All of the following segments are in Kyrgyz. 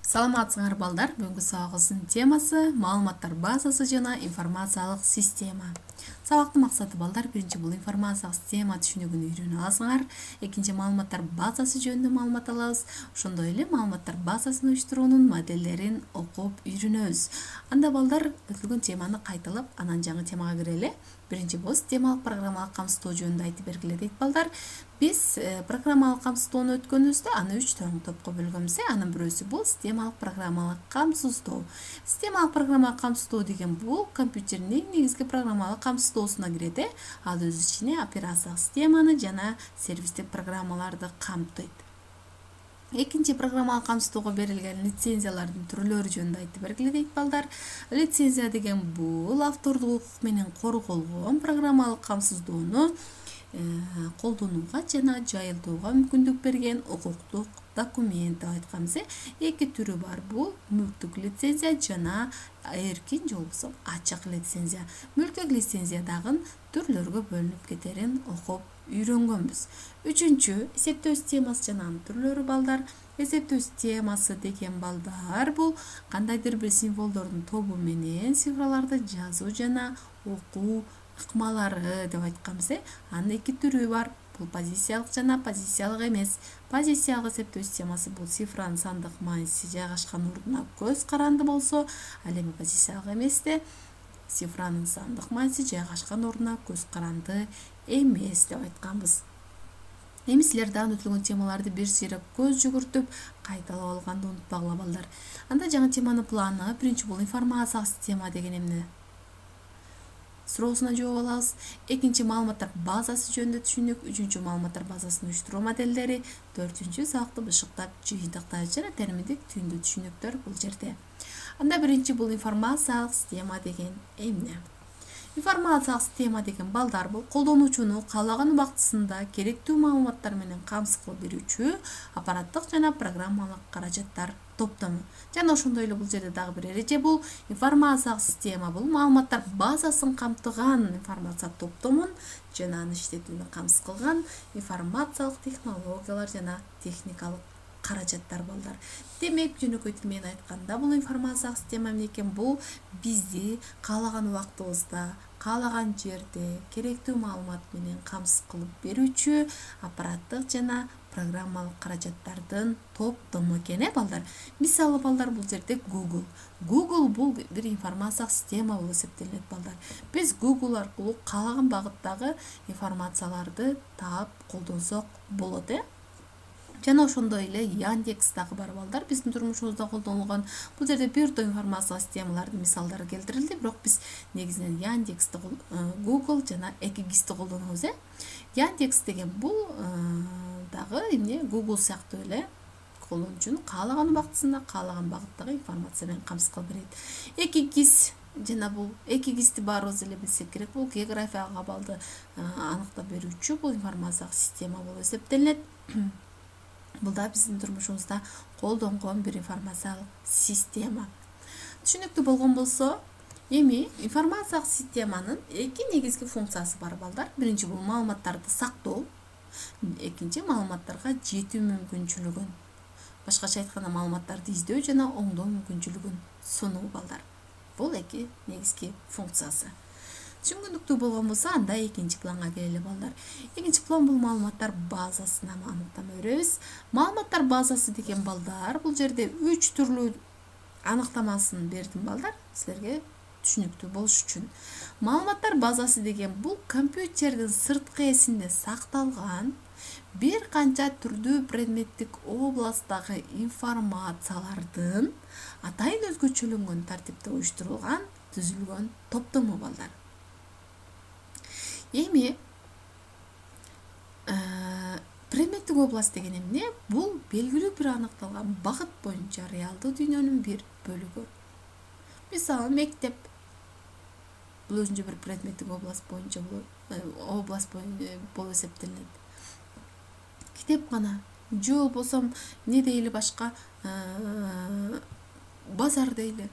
Саламатсыңар балдар, бүгүнкү сабагыбыздын темасы маалыматтар базасы жана информациялык система. Сабактын максаты балдар, биринчи бул информациялык система түшүнүгүн үйрөнүп аласыңар, экинчи маалыматтар базасы жөнүндө маалымат алабыз, ошондой эле маалыматтар базасын уюштуруунун моделдерин окуп үйрөнөбүз. Анда балдар өтүлгөн теманы кайталап, анан жаңы темага кирели. Биринчи бул системалык программалык камсыздоо жөнүндө айтып бергиле дейт балдар. Биз программалык камсыздоону өткөнүбүздө аны 3 топко бөлгөнбүз. Анын бирөөсү бул системалык программалык камсыздоо. Системалык программалык камсыздоо деген бул компьютердин негизги программалык камсыздоосуна кирет. Ал өз ичине операциялык системаны жана сервистик программаларды камтыйт. Экинчи программалык камсыздоого берилген лицензиялардын түрлөрү жөнүндө айтып бергиле дейт балдар. Лицензия деген бул автордук укук менен корголгон программалык камсыздоону колдонууга жана жайылтууга мүмкүндүк берген укуктук документ деп айтканбыз. Эки түрү бар, бул мүлктүк лицензия жана эркин же болбосо ачык лицензия. Мүлктүк лицензия дагы түрлөргө бөлүнүп кетерин окуп үйрөнгөнбүз. Үчүнчү эсептөө системасы жана анын түрлөрү балдар. Эсептөө системасы деген балдар бул кандайдыр бир символдордун тобу менен цифрларды жазуу жана окуу ыкмалары деп айтканбыз. Анын эки түрү бар. Бул позициялык жана позициялык эмес. Позициялык эсептөө системасы бул цифранын сандык мааниси жайгашкан ордуна көз каранды болсо, ал эми позициялык эместе цифранын сандык мааниси жайгашкан ордуна көз каранды эмес деп айтканбыз. Эми силер дагы өтүлгөн темаларды бир сыйрап көз жүгүртүп кайталап алганды унутпагыла балдар. Анда жаңы теманын планы, биринчи бул информациялык система деген эмне суроосуна жооп алабыз. Экинчи маалыматтар базасы жөнүндө түшүнүк, үчүнчү маалыматтар базасын уюштуруу моделдери, төртүнчү сабакты бышыктап, жыйынтыктап жана терминдик түйүндүү түшүнүктөр бул жерде. Анда биринчи бул информациялык система деген эмне? Информациялык система деген балдар бул колдонуучуну каалаган убактысында керектүү маалыматтар менен камсыз кылып берүүчү аппараттык жана программалык каражаттар топтому. Жана ошондой эле бул жерде дагы бир эреже, бул информациялык система бул маалыматтар базасын камтыган информация топтомун жана аны иштетүүнү камсыз кылган информациялык технологиялар жана техникалык каражаттар балдар. Демек, жөнөкөй тил менен айтканда, бул информациялык система эмне экен? Бул бизди каалаган убактыбызда, каалаган жерде керектүү маалымат менен камсыз кылып берүүчү аппараттык жана программалык каражаттардын топтому экен, балдар. Мисалы балдар, бул жерде Google бул бир информациялык система болуп эсептелет балдар. Биз Google аркылуу каалаган багыттагы информацияларды таап колдонсок болот, Жана ошондой эле Яндекс дагы бар балдар, биздин турмушубузда колдонулган. Бул жерде бир топ информациялык системалардын мисалдары келтирилди, бирок биз негизинен Яндексти, Google жана Экигизди колдонобуз. Яндекс деген бул дагы эмне, Google сыяктуу эле колдонуучунун каалаган убактысында, каалаган багыттагы информация менен камсыз кылып берет. Экигиз жана бул Экигизди баарыбыз эле билсек керек, бул географиялык абалды аныктап берүүчү бул информациялык система болуп эсептелет. Бул да биздин турмушубузда колдонгон бир информациялык система. Түшүнүктүү болгон болсо, эми информациялык системанын эки негизги функциясы бар балдар. Биринчи бул маалыматтарды сактоо, экинчи маалыматтарга жетүү мүмкүнчүлүгүн. Башкача айтканда, маалыматтарды издөө жана оңдоо мүмкүнчүлүгүн сунуу балдар. Бул эки негизги функциясы. Түшүнгүндүктүү болгон болсо, анда экинчи планга келели балдар. Экинчи план бул маалыматтар базасына аныктама беребиз. Маалыматтар базасы деген балдар, бул жерде 3 түрлүү аныктамасын бердим балдар, силерге түшүнүктүү болуш үчүн. Маалыматтар базасы деген бул компьютердин сырткы эсинде сакталган бир канча түрдүү предметтик областтагы информациялардын атайын өзгөчөлөнгөн тартипте уюштурулган, түзүлгөн топтому балдар. Эми предметтик область деген эмне? Бул белгилүү бир аныкталган багыт боюнча реалдуу дүйнөнүн бир бөлүгү. Мисалы, мектеп бул өзүнчө бир предметтик область боюнча болуп эсептелет. Китепкана же болбосо эмне дейли башка, базар дейли.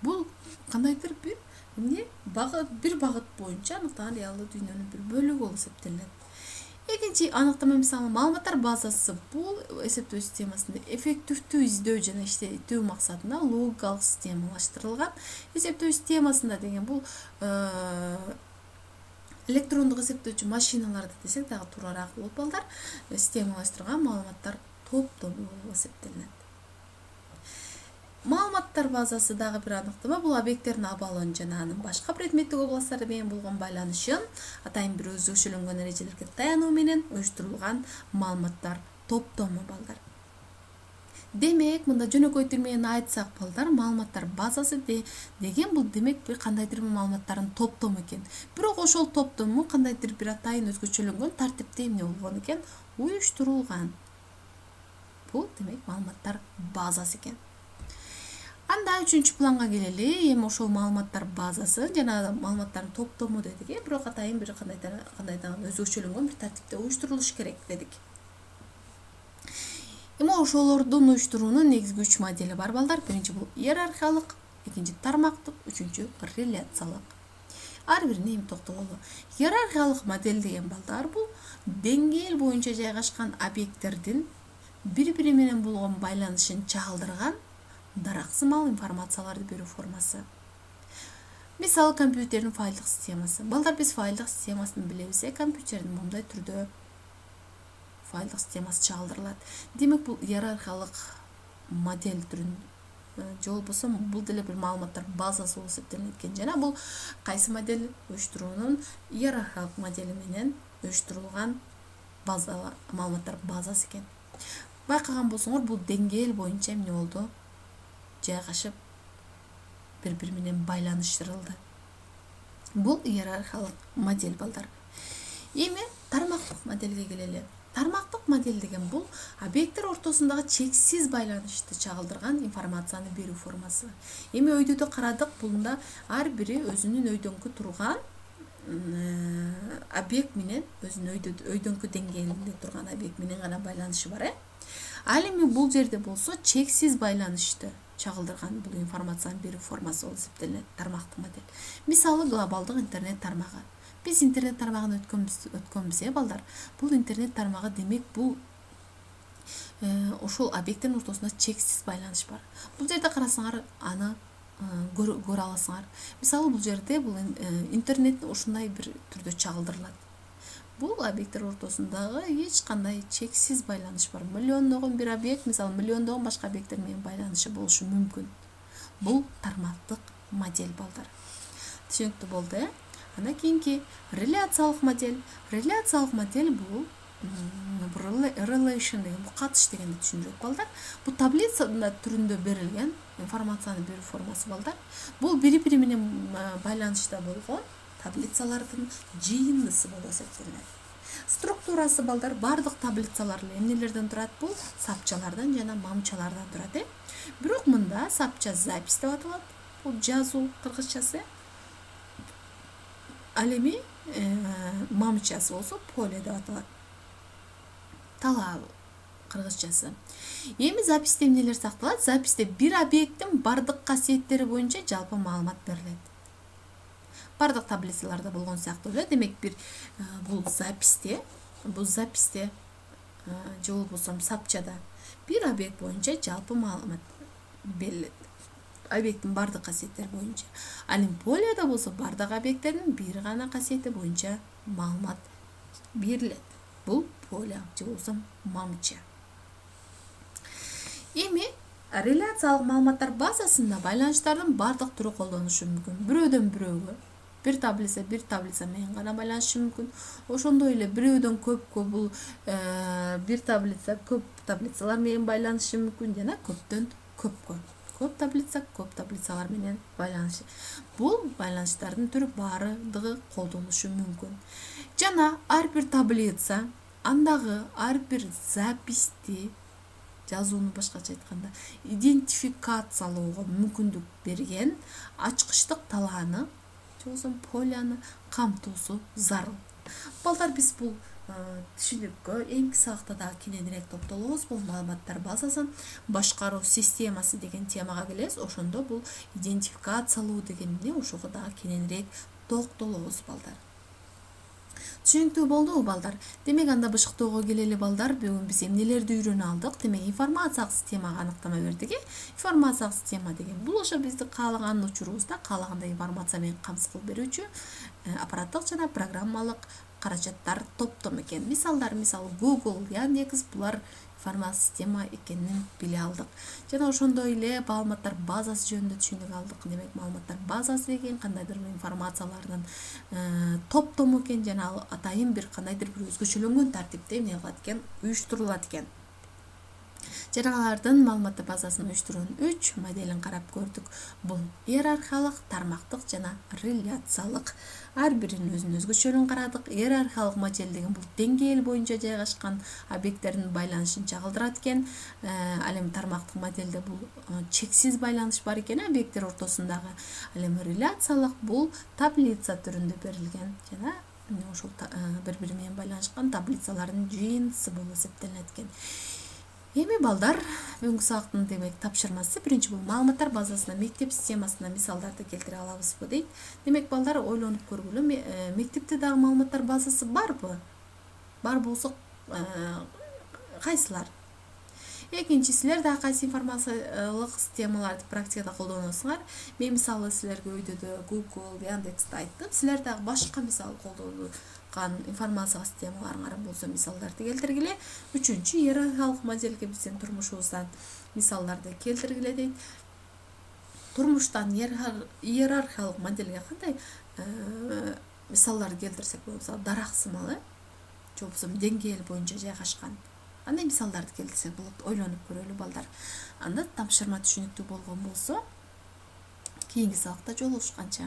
Бул кандайдыр бир бир багыт боюнча аныкталган реалдуу дүйнөнүн бир бөлүгү болуп эсептелет. Экинчи аныктама мисалы маалыматтар базасы бул эсептөө системасында эффективдүү издөө жана иштетүү максатында логикалык системалаштырылган. Эсептөө системасында деген бул электрондук эсептөөчү машиналарды десек дагы туурараак болот балдар. Системалаштырган маалыматтар топтому болуп эсептелинет. Маалыматтар базасы дагы бир аныктама бул объекттердин абалын жана анын башка предметтик областтары менен болгон байланышын атайын бир өзгөчөлөнгөн эрежелерге таянуу менен уюштурулган маалыматтар топтому балдар. Демек, мында жөнөкөй тил менен айтсак балдар, маалыматтар базасы деген бул демек бир кандайдыр бир маалыматтардын топтому экен. Бирок ошол топтому кандайдыр бир атайын өзгөчөлөнгөн тартипте эмне болгон экен? Уюштурулган. Бул демек маалыматтар базасы экен. Анда үчүнчү планга келели. Эми ошол маалыматтар базасы жана маалыматтардын топтому дедик. Бирок атайын бир кандайдагы өзгөчөлөнгөн бир тартипте уюштурулуш керек дедик. Эми ошолордун уюштуруунун негизги 3 модели бар балдар. Биринчи бул иерархиялык, экинчи тармактык, үчүнчү реляциялык. Ар бирине эми токтололу. Иерархиялык модель деген балдар бул деңгээл боюнча жайгашкан объекттердин бири-бири менен болгон байланышын чагылдырган дараксымал информацияларды берүү формасы. Мисалы компьютердин файлдык системасы. Балдар биз файлдык системасын билебиз, компьютердин мындай түрдө файлдык системасы чагылдырылат. Демек бул иерархиялык модель түрүн же болбосо бул деле бир маалыматтар базасы болуп эсептелинет экен. Жана бул кайсы модель уюштуруунун иерархиялык модели менен уюштурулган маалыматтар базасы экен. Байкаган болсоңор, бул деңгээл боюнча эмне болду? Жайгашып бири-бири менен байланыштырылды. Бул иерархиялык модель балдар. Эми тармактык модельге келели. Тармактык модель деген бул объекттер ортосундагы чексиз байланышты чагылдырган информацияны берүү формасы. Эми өйдөдө карадык, бунда ар бири өзүнүн өйдөңкү турган объект менен, өзүнүн өйдөңкү деңгээлинде турган объект менен гана байланышы бар. Ал эми бул жерде болсо чексиз байланышты чагылдырган бул информацияны берүү формасы болуп эсептелинет тармактык модель. Мисалы глобалдык интернет тармагы. Биз интернет тармагын өткөнбүз, балдар. Бул интернет тармагы демек бул ошол объекттердин ортосунда чексиз байланыш бар. Бул жерде карасаңар, аны көрө аласыңар. Мисалы бул жерде бул интернет ушундай бир түрдө чагылдырылат. Бул объекттер ортосундагы эч кандай чексиз байланыш бар. Миллиондогон бир объект, мисалы миллиондогон башка объекттер менен байланышы болушу мүмкүн. Бул тармактык модель балдар. Түшүнүктүү болду, Ана кийинки реляциялык модель. Реляциялык модель бул relation деген бул катыш дегенди түшүндүрөт балдар. Бул таблица түрүндө берилген информацияны берүү формасы балдар. Бул бири-бири менен байланышта болгон таблицалардын жыйындысы болуп эсептелинет. Структурасы балдар бардык таблицалар эмнелерден турат? Бул сапчалардан жана мамчалардан турат. Бирок мында сапча запись деп аталат. Бул жазуу кыргызчасы. Ал эми мамчасы болсо поле деп аталат. Талаа кыргызчасы. Эми записьте эмнелер сакталат? Записьте бир объекттин бардык касиеттери боюнча жалпы маалымат берилет. Бардык таблицаларда болгон сыяктуу эле. Демек бир бул записьте же болбосо сапчада бир объект боюнча жалпы маалымат берилет. Объекттин бардык касиеттери боюнча. Ал эми поледа болсо бардык объекттердин бир гана касиети боюнча маалымат берилет. Бул поле же болсо мамча. Эми реляциялык маалыматтар базасында байланыштардын бардык түрү колдонулушу мүмкүн. Бирөөдөн бирөөгө бир таблица менен гана байланышы мүмкүн. Ошондой эле бирөөдөн көпкө бул бир таблица көп таблицалар менен байланышы мүмкүн жана көптөн көпкө. Көп таблицалар менен байланышы. Бул байланыштардын түрү бардыгы колдонулушу мүмкүн. Жана ар бир таблица андагы ар бир записьти жазууну башкача айтканда идентификациялоого мүмкүндүк берген ачкычтык талааны же болбосо поляны камтуусу зарыл. Балдар, биз бул түшүнүккө эмки сабакта дагы кененирээк токтолобуз. Бул маалыматтар базасын башкаруу системасы деген темага келебиз. Ошондо бул идентификациялоо дегенде ошого дагы кененирээк токтолобуз балдар. Түшүнүктүү болдубу балдар? Демек анда бышыктоого келели балдар. Бүгүн биз эмнелерди үйрөнө алдык? Демек информациялык системага аныктама бердик. Информациялык система деген бул ошо бизди каалаган учурубузда каалагандай информация менен камсыз кылып берүүчү аппараттык жана программалык каражаттар топтому экен. Мисалы Google, Яндекс булар информациялык система экенин биле алдык. Жана ошондой эле маалыматтар базасы жөнүндө түшүнүк алдык. Демек маалыматтар базасы деген кандайдыр бир информациялардын топтому экен жана ал атайын бир кандайдыр бир өзгөчөлөнгөн тартипте эмне кылат экен, уюштурулат экен. Жана алардын маалыматтар базасын уюштуруунун 3 моделин карап көрдүк. Бул иерархиялык, тармактык жана реляциялык. Ар биринин өзүнүн өзгөчөлүгүн карадык. Иерархиялык модель деген бул деңгээл боюнча жайгашкан объекттердин байланышын чагылдырат экен. Ал эми тармактык модельде бул чексиз байланыш бар экен объекттер ортосундагы. Ал эми реляциялык бул таблица түрүндө берилген жана ошол бири-бири менен байланышкан таблицалардын жыйынтыгы болуп эсептелет экен. Эми балдар, бүгүнкү сабактын демек тапшырмасы биринчи бул маалыматтар базасына мектеп системасына мисалдарды келтире алабызбы дейт. Демек балдар ойлонуп көргүлө, мектепте дагы маалыматтар базасы барбы? Бар болсо кайсылар? Экинчи, силер дагы кайсы информациялык системаларды практикада колдоносуңар? Мен мисалы силерге өйдөдө Google, Яндексти айттым. Силер дагы башка мисал колдонган информациялык системаларыңар болсо мисалдарды келтиргиле. Үчүнчү, иерархиялык моделге биздин турмушубуздан мисалдарды келтиргиле дейт. Турмуштан иерархиялык модельге кандай мисалдарды келтирсек болот? Дарак сымалы, же болбосо деңгээл боюнча жайгашкан. Андай мисалдарды келтирсек болот, ойлонуп көрөлү балдар. Анда тапшырма түшүнүктүү болгон болсо, кийинки сабакта жолугушканча.